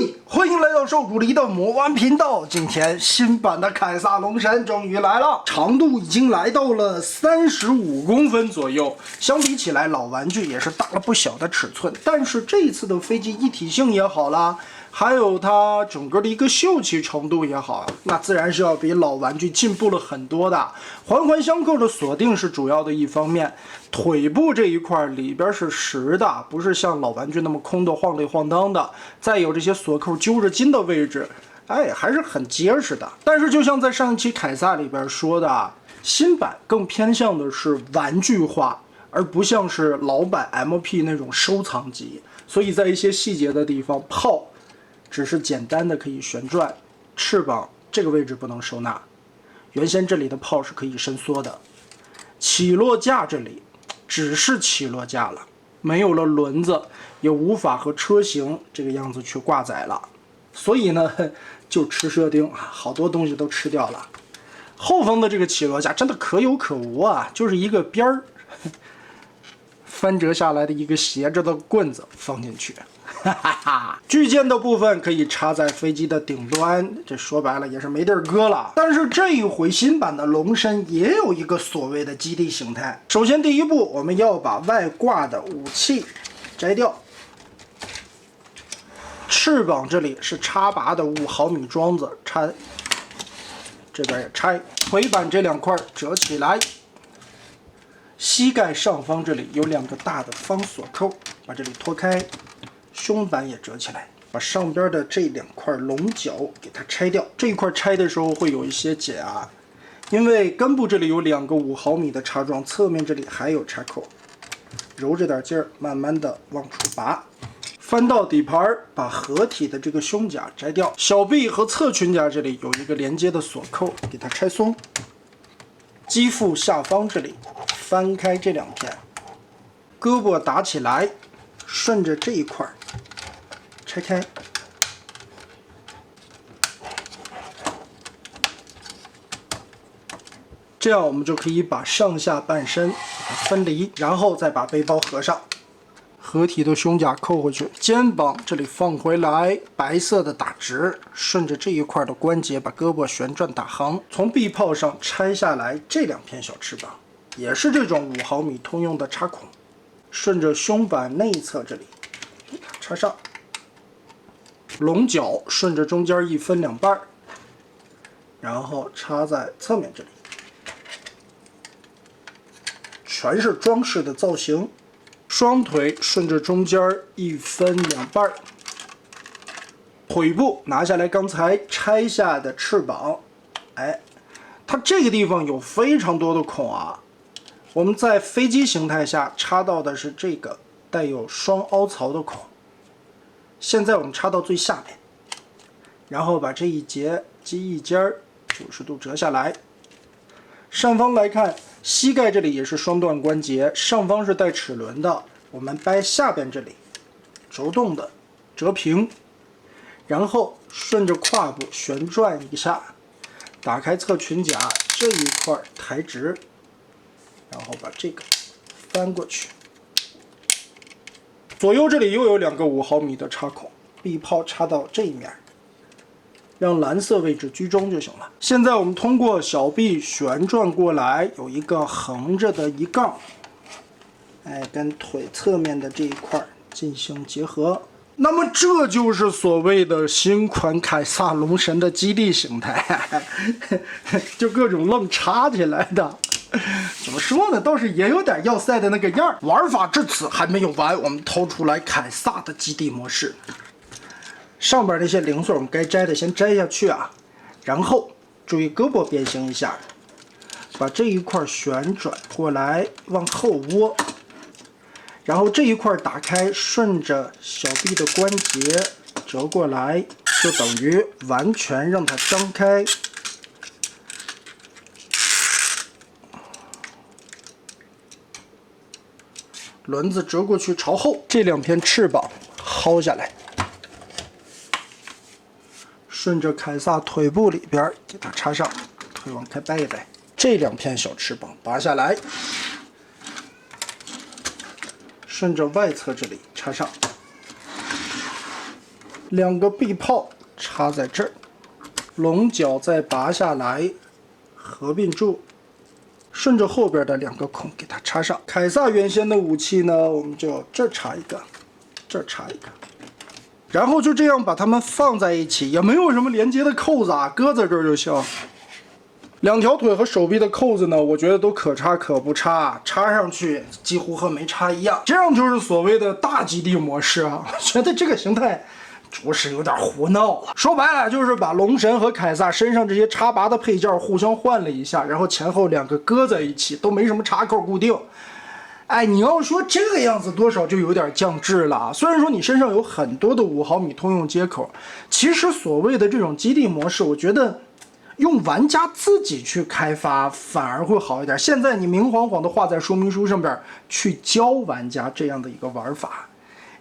嘿，歡迎來到瘦骨狸的魔玩頻道。今天新版的凱撒龍神終於來了，長度已經來到了35公分左右，相比起來老玩具也是大了不小的尺寸。但是這一次的飞机一體性也好啦，還有它整個的一個秀氣程度也好，那自然是要比老玩具進步了很多的。環環相扣的鎖定是主要的一方面，腿部這一塊裡邊是實的，不是像老玩具那麼空的晃里晃荡的。再有這些鎖扣揪着筋的位置，哎，還是很結實的。但是就像在上一期凱撒裡邊說的，新版更偏向的是玩具化，而不像是老版 MP 那种收藏级。所以在一些細節的地方，炮只是簡单的可以旋轉，翅膀這個位置不能收纳。原先這裡的炮是可以伸縮的，起落架這裡只是起落架了，沒有了輪子，也無法和車型這個樣子去掛載了。所以呢，就吃設定，好多東西都吃掉了。後方的這個起落架真的可有可無啊，就是一個邊兒翻折下來的一個斜着的棍子放進去。巨件的部分可以插在飛機的頂端，這說白了也是沒地兒搁了。但是這一回新版的龍神也有一個所謂的基地形態。首先第一步，我們要把外掛的武器摘掉。翅膀這裡是插拔的5毫米樁子，拆，這邊也拆。腿板這兩塊折起來。膝蓋上方這裡有2個大的方鎖扣，把這裡脫開。胸板也折起來，把上邊的這2塊龍角給它拆掉。這一塊拆的時候会有一些解啊，因為根部這裡有2個5毫米的插樁，側面這裡還有插口，揉着點勁兒，慢慢的往出拔。翻到底盤，把合體的這個胸甲摘掉。小臂和側裙甲這裡有一個連接的鎖扣，給它拆鬆。機腹下方這裡翻開這2片，胳膊打起來，順着這一塊拆開，這樣我們就可以把上下半身給它分離，然後再把背包合上，合體的胸甲扣回去，肩膀這裡放回來，白色的打直，順着這一塊的關節把胳膊旋轉打橫，從臂炮上拆下來這2片小翅膀，也是這種5毫米通用的插孔，順着胸板內側這裡插上。龍角順着中間一分2半，然後插在側面這裡，全是裝飾的造型。雙腿順着中間一分2半，腿部拿下来刚才拆下的翅膀，哎，它這個地方有非常多的孔啊。我們在飛機形態下插到的是這個帶有雙凹槽的孔。现在我们插到最下面，然后把这一节机翼尖90度折下来。上方来看，膝蓋這裡也是雙段關節，上方是帶齒輪的。我們掰下邊這裡，軸動的折平，然後順着胯部旋轉一下，打開側裙甲這一塊抬直，然後把這個翻過去。左右這裡又有2個5毫米的插孔，臂炮插到這一面，讓藍色位置居中就行了。現在我們通過小臂旋轉過來，有一個橫着的一槓，哎，跟腿側面的這一塊進行結合。那麼這就是所謂的新款凱撒龍神的基地形態，就各種愣插起來的。怎麼說呢，倒是也有點要塞的那個樣。玩法至此還沒有完，我们掏出來凱撒的基地模式。上邊那些零碎我們該摘的先摘下去啊，然後注意胳膊變形一下，把這一塊旋轉過來往後窩，然後這一塊打開，順着小臂的關節折過來，就等於完全讓它張開。輪子折過去朝後，這2片翅膀薅下來，順着凱撒腿部裡邊給它插上，腿往開掰一掰，這2片小翅膀拔下來，順着外側這裡插上， 2個臂泡插在這兒，龍角再拔下來，合併住，順着後邊的2個孔給它插上。凱撒原先的武器呢，我們就這兒插一個，這兒插一個，然後就這樣把它們放在一起，也沒有什麼连接的扣子啊，搁在这兒就行。2条腿和手臂的扣子呢，我覺得都可插可不插，插上去幾乎和沒插一樣。這樣就是所謂的大基地模式啊！我覺得這個形態着實有點胡鬧了。說白了就是把龍神和凱撒身上這些插拔的配件互相換了一下，然後前後2個擱在一起，都沒什麼插扣固定。哎，你要說這個樣子多少就有點降智了啊！虽然說你身上有很多的5毫米通用接口，其實所謂的這種基地模式，我覺得用玩家自己去開發反而会好一點。現在你明晃晃的畫在說明書上邊去教玩家這樣的一個玩法，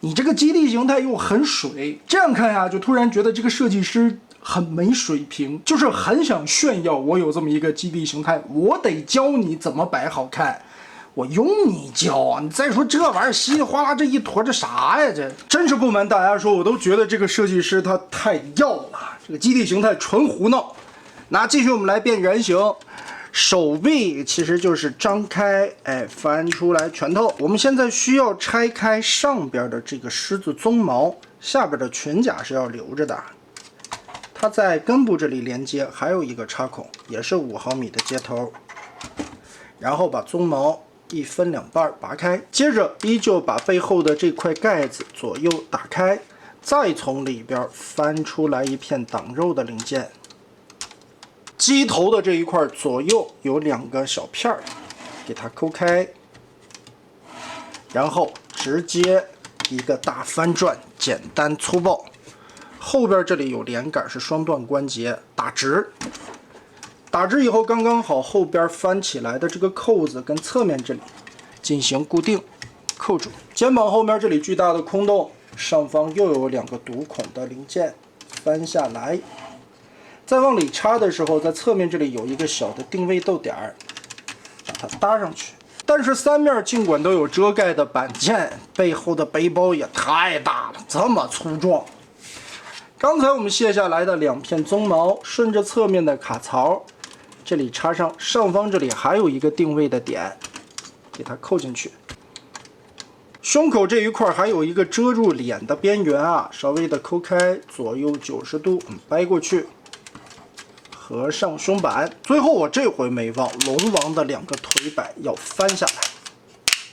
你這個基地形態又很水，這樣看呀，就突然覺得這個設計師很沒水平，就是很想炫耀我有這麼一個基地形態，我得教你怎麼擺好看。我用你教啊！你再說这玩意兒稀里哗啦這一坨，這啥呀？这真是不瞞大家說，我都覺得這個設計師他太要了，這個基地形態純胡鬧。那繼續我們來變原型，手臂其實就是張開，哎，翻出來拳頭。我們現在需要拆開上邊的這個獅子鬃毛，下邊的裙甲是要留着的。它在根部這裡連接，還有一個插孔，也是5毫米的接頭。然後把鬃毛1分2半拔開，接着依舊把背後的這塊蓋子左右打開，再從裡邊翻出來一片擋肉的零件。機頭的這一塊左右有2個小片兒，給它摳開，然後直接一個大翻轉，簡單粗暴。後邊這裡有連桿是雙段關節，打直。打直以後剛剛好，後邊翻起來的這個扣子跟側面這裡進行固定，扣住。肩膀後面這裡巨大的空洞，上方又有2個讀孔的零件，翻下來。再往裡插的時候，在側面這裡有一個小的定位逗點，把它搭上去。但是3面儘管都有遮蓋的板件，背後的背包也太大了，這麼粗壯。剛才我們卸下來的2片鬃毛，順着側面的卡槽，這裡插上，上方這裡還有一個定位的點，給它扣進去。胸口這一塊還有一個遮住臉的邊緣啊，稍微的摳開，左右90度，掰過去。合上胸板，最后我這回没忘，龍王的2個腿板要翻下來。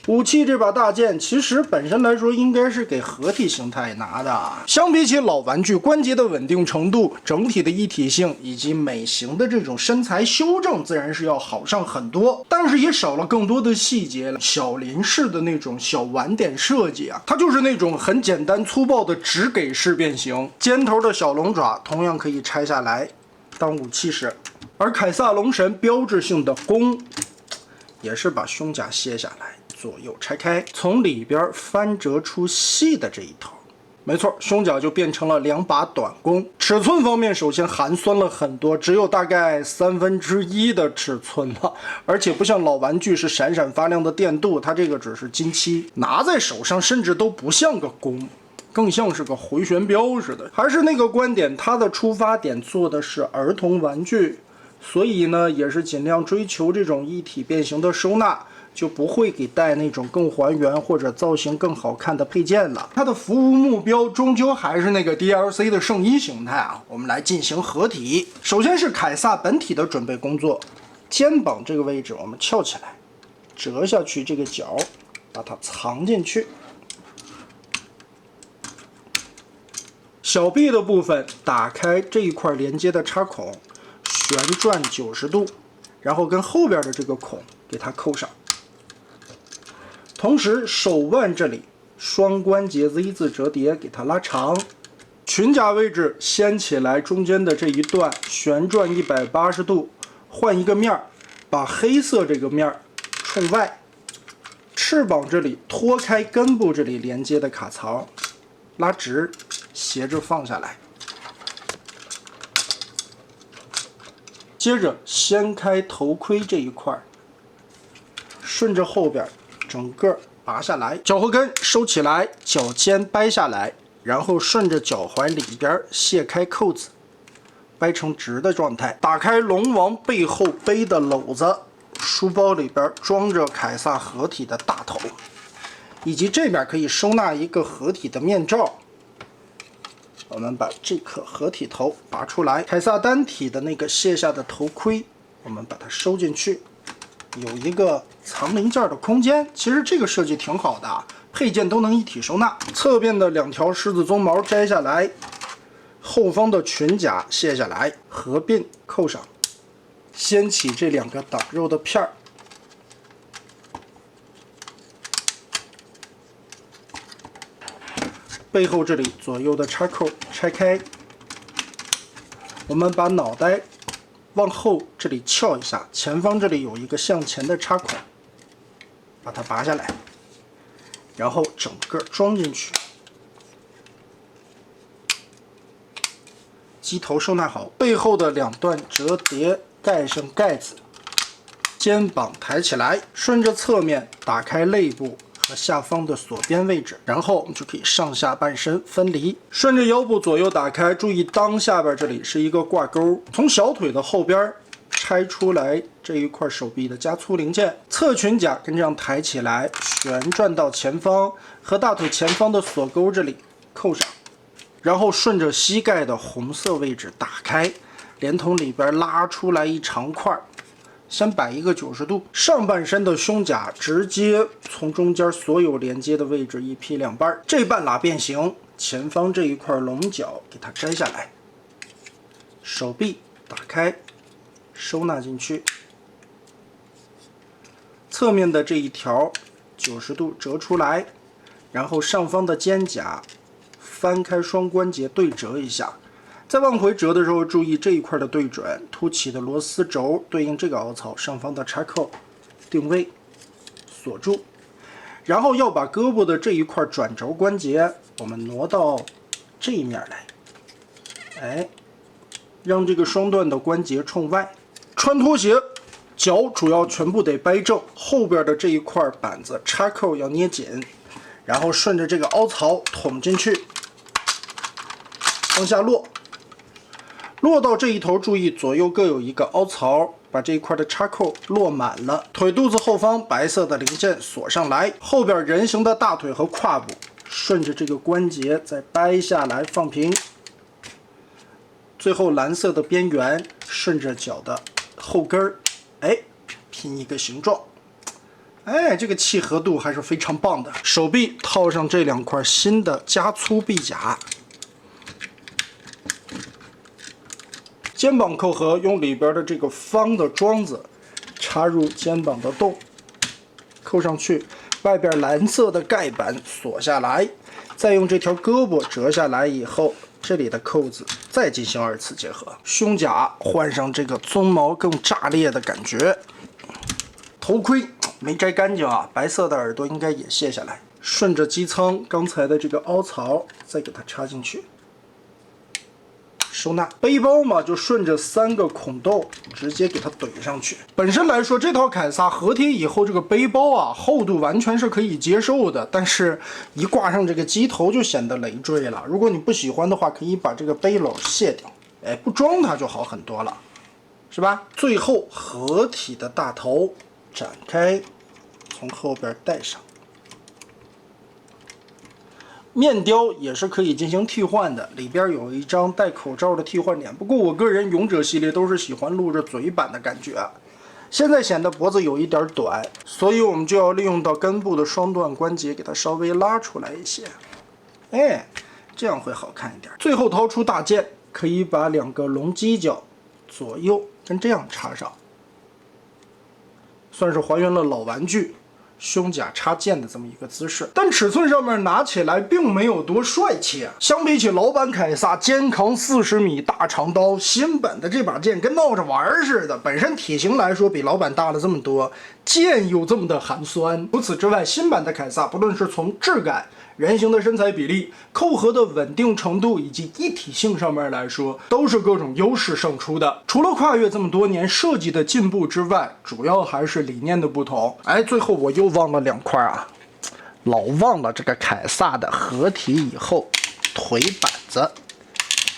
武器這把大劍其實本身來說應該是給合體形態拿的，相比起老玩具，關節的穩定程度、整體的一體性以及美型的這種身材修正，自然是要好上很多，但是也少了更多的細節了。小林式的那種小晚點設計啊，它就是那種很簡單粗暴的只給式变形。尖頭的小龍爪同樣可以拆下來當武器使，而凱撒龍神標誌性的弓，也是把胸甲卸下來，左右拆開，從裡邊翻折出細的這一頭。沒錯，胸甲就變成了2把短弓。尺寸方面，首先寒酸了很多，只有大概1/3的尺寸了，而且不像老玩具是閃閃發亮的电鍍，它這個只是金漆，拿在手上甚至都不像個弓。更像是個回旋镖似的。還是那個觀點，它的出發點做的是兒童玩具，所以呢也是盡量追求這種一體变形的收纳，就不會給帶那種更還原或者造型更好看的配件了。它的服務目標終究還是那個 DLC 的聖衣形態啊。我們來進行合體，首先是凱撒本體的準備工作，肩膀這個位置我們翹起來，折下去这個角，把它藏進去。小臂的部分打開這一塊連接的插孔，旋轉90度，然後跟後邊的這個孔給它扣上。同時手腕這裡雙關節 Z 字折疊給它拉長，裙甲位置掀起來，中間的這一段旋轉180度，換一個面，把黑色這個面衝外。翅膀這裡脫開根部這裡連接的卡槽，拉直，斜着放下來。接着掀開頭盔這一塊，順着後邊整個拔下來，腳後跟收起來，腳尖掰下來，然後順着腳踝裡邊卸開扣子，掰成直的狀態。打開龍王背後背的篓子，書包裡邊裝着凱撒合體的大頭，以及这邊可以收納一個合體的面罩。我們把這顆合體頭拔出來，凱撒單體的那個卸下的頭盔，我們把它收進去，有一個藏零件的空間。其實這個設計挺好的啊，配件都能一體收納。側邊的2條獅子鬃毛摘下來，後方的裙甲卸下來，合并扣上，掀起這2個擋肉的片儿。背後這裡左右的插扣拆開，我們把腦袋往後這裡翹一下，前方這裡有一個向前的插孔，把它拔下來，然後整個裝進去。機頭收納好，背後的2段折疊蓋上蓋子，肩膀抬起來，順着側面打開肋部和下方的锁邊位置，然后我们就可以上下半身分離。順着腰部左右打開，注意襠下邊這裡是一個掛鈎，從小腿的後邊拆出來這一塊手臂的加粗零件，側裙甲跟這樣抬起來，旋轉到前方，和大腿前方的鎖鈎這裡扣上，然後順着膝蓋的紅色位置打開，連同裡邊拉出來一長塊。先擺一個90度，上半身的胸甲直接從中間所有連接的位置一劈2半，這半拉變形，前方這一塊龍角給它摘下來，手臂打開，收納進去，側面的這一條90度折出來，然後上方的肩甲翻開雙關節對折一下。再往回折的時候，注意這一塊的對準，凸起的螺絲軸對應這個凹槽上方的插扣，定位，鎖住，然後要把胳膊的這一塊轉軸關節，我們挪到這一面來，哎，讓這個雙段的關節衝外。穿拖鞋，腳主要全部得掰正，後邊的這一塊板子插扣要捏緊，然後順着這個凹槽捅進去，往下落。落到這一頭，注意左右各有一個凹槽，把這一塊的插扣落滿了。腿肚子後方白色的零件鎖上來，後邊人形的大腿和胯部，順着這個關節再掰下來放平。最後藍色的邊緣順着腳的後跟兒，哎，拼一個形狀。哎，這個契合度還是非常棒的。手臂套上這2塊新的加粗臂甲。肩膀扣合，用裡邊的這個方的樁子插入肩膀的洞，扣上去，外邊藍色的蓋板鎖下來，再用這條胳膊折下來以後，這裡的扣子再進行2次結合。胸甲換上這個鬃毛更炸裂的感覺。頭盔沒摘乾淨啊，白色的耳朵應該也卸下來。順着機艙剛才的這個凹槽再給它插進去。收納背包嘛，就順着3個孔洞直接給它懟上去。本身來說，這套凱撒合體以後，這個背包啊厚度完全是可以接受的，但是一掛上這個機頭就顯得累贅了。如果你不喜歡的話，可以把這個背篓卸掉，哎，不裝它就好很多了，是吧？最後合體的大頭展開，從後邊戴上。面雕也是可以進行替換的，裡邊有一張戴口罩的替換點。不過我個人勇者系列都是喜歡露着嘴板的感覺，現在顯得脖子有一點短，所以我們就要利用到根部的雙段關節，給它稍微拉出來一些，哎，這樣會好看一點。最後掏出大劍，可以把2個龍犄角左右跟這樣插上，算是還原了老玩具胸甲插劍的這麼一個姿勢，但尺寸上面拿起來並沒有多帥氣啊。相比起老版凱撒肩扛40米大長刀，新版的這把劍跟鬧着玩似的，本身體型來說比老版大了這麼多，剑又這麼的寒酸。除此之外，新版的凱撒不論是從質感、人形的身材比例、扣合的穩定程度以及一體性上面來說，都是各種優勢胜出的。除了跨越這麼多年設計的進步之外，主要還是理念的不同。哎，最後我又忘了2塊啊，老忘了这個凱撒的合體以後，腿板子。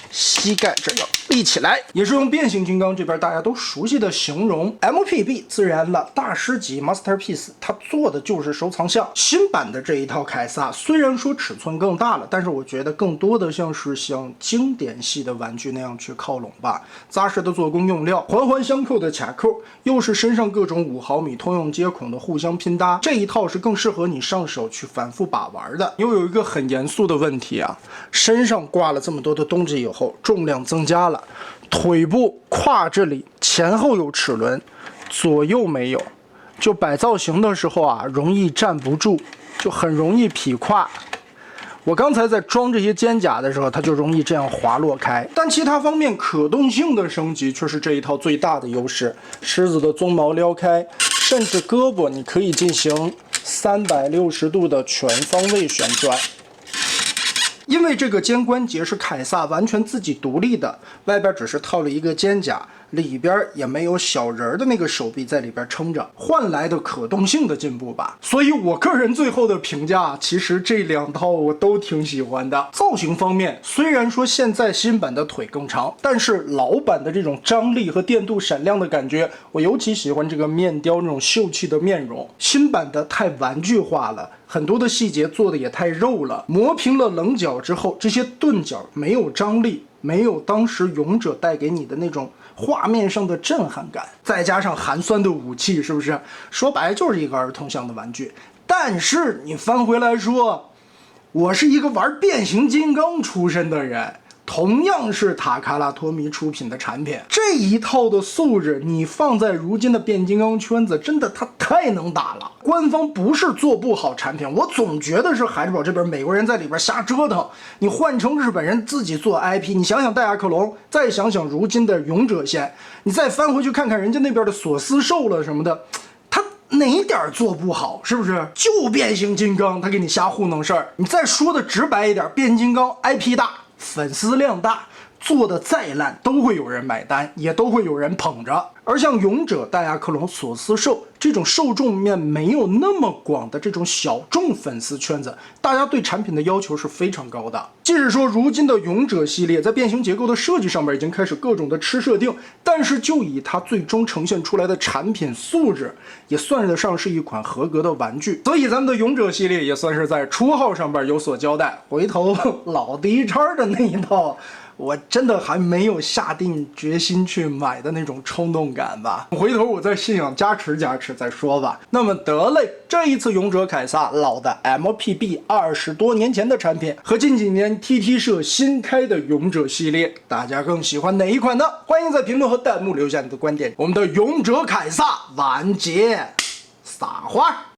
膝蓋这要立起来，也是用变形金刚这边大家都熟悉的形容 MPB 自然了，大師級 Masterpiece， 它做的就是收藏项。新版的这一套凱撒雖然說尺寸更大了，但是我覺得更多的像是像經典系的玩具那樣去靠攏吧。扎實的做工用料，環環相扣的卡扣，又是身上各種5毫米通用接孔的互相拼搭，這一套是更適合你上手去反覆把玩的。又有一個很嚴肅的問題啊，身上掛了這麼多的東西以後，重量增加了，腿部胯這裡前後有齒輪，左右沒有，就擺造型的時候啊，容易站不住，就很容易劈胯。我剛才在裝這些肩甲的時候，它就容易這樣滑落開。但其他方面可動性的升級卻是這一套最大的優勢。獅子的鬃毛撩開，甚至胳膊你可以進行360度的全方位旋轉。因為這個肩關節是凱撒完全自己獨立的，外邊只是套了一個肩甲，裡邊也沒有小人的那個手臂在裡邊撐着，換來的可動性的進步吧。所以我個人最後的評價，其實這2套我都挺喜歡的。造型方面，雖然說現在新版的腿更長，但是老版的這種張力和電鍍閃亮的感覺，我尤其喜歡這個面雕那種秀氣的面容。新版的太玩具化了，很多的細節做的也太肉了，磨平了稜角之後，這些钝角沒有張力，沒有當時勇者帶給你的那種畫面上的震撼感，再加上寒酸的武器，是不是？說白就是一個兒童向的玩具。但是你翻回來說，我是一個玩變形金剛出身的人，同樣是塔卡拉托米出品的產品，這一套的素質你放在如今的變形金剛圈子，真的它太能打了。官方不是做不好產品，我總覺得是海之寶這邊美國人在裡邊瞎折騰。你換成日本人自己做 IP， 你想想戴亞克隆，再想想如今的勇者線，你再翻回去看看人家那邊的索斯兽了什麼的，他哪點做不好？是不是？就變形金剛他給你瞎糊弄事兒。你再說的直白一點，變形金剛 IP 大，粉絲量大，做的再爛都會有人買單，也都會有人捧着。而像勇者、戴亞克隆、索斯獸這種受眾面沒有那麼廣的這種小眾粉絲圈子，大家對產品的要求是非常高的。即使說如今的勇者系列在變形結構的設計上面已經開始各種的吃設定，但是就以它最終呈現出來的產品素質，也算得上是一款合格的玩具。所以咱們的勇者系列也算是在初號上面有所交代。回頭老D叉的那一套，我真的還沒有下定決心去買的那種衝動感吧，回頭我再信仰加持再說吧。那麼得嘞，這一次勇者凱撒老的 MPB 20多年前的產品和近幾年 TT 社新開的勇者系列，大家更喜歡哪一款呢？歡迎在評論和彈幕留下你的觀點。我們的勇者凱撒完結，撒花。